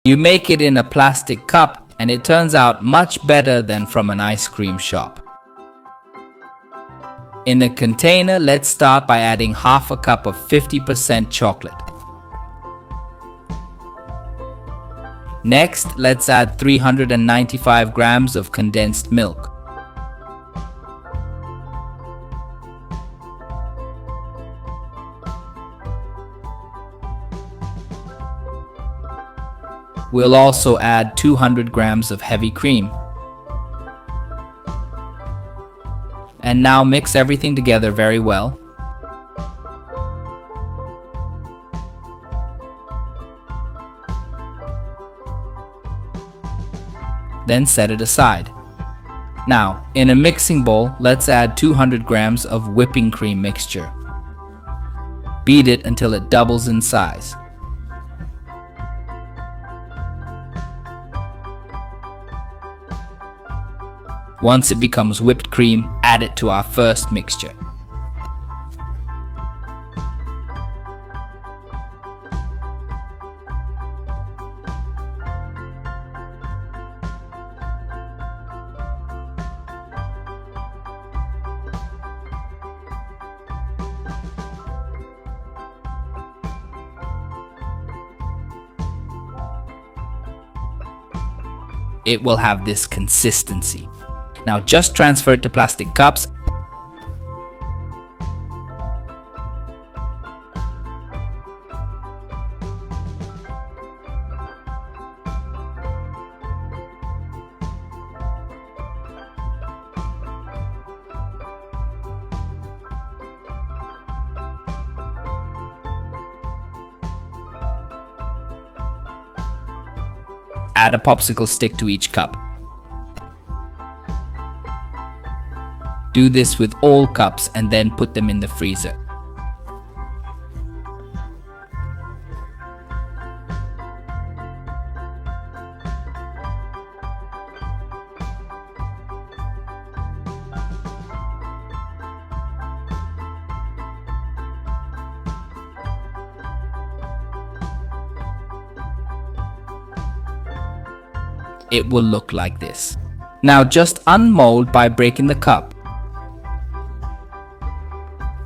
You make it in a plastic cup and it turns out much better than from an ice cream shop. In a container, let's start by adding half a cup of 50% chocolate. Next, let's add 395 grams of condensed milk. We'll also add 200 grams of heavy cream. And now mix everything together very well. Then set it aside. Now, in a mixing bowl, let's add 200 grams of whipping cream mixture. Beat it until it doubles in size. Once it becomes whipped cream, add it to our first mixture. It will have this consistency. Now just transfer it to plastic cups. Add a popsicle stick to each cup. Do this with all cups and then put them in the freezer. It will look like this. Now just unmold by breaking the cup.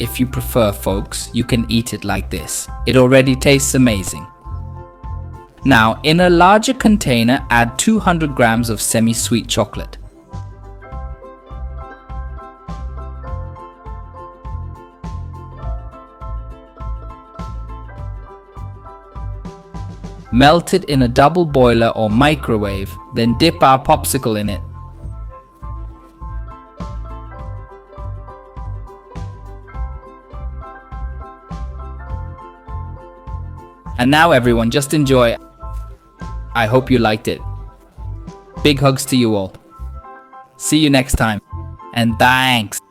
If you prefer, folks, you can eat it like this. It already tastes amazing. Now, in a larger container, add 200 grams of semi-sweet chocolate. Melt it in a double boiler or microwave, then dip our popsicle in it. And now everyone, just enjoy. I hope you liked it. Big hugs to you all. See you next time. And thanks.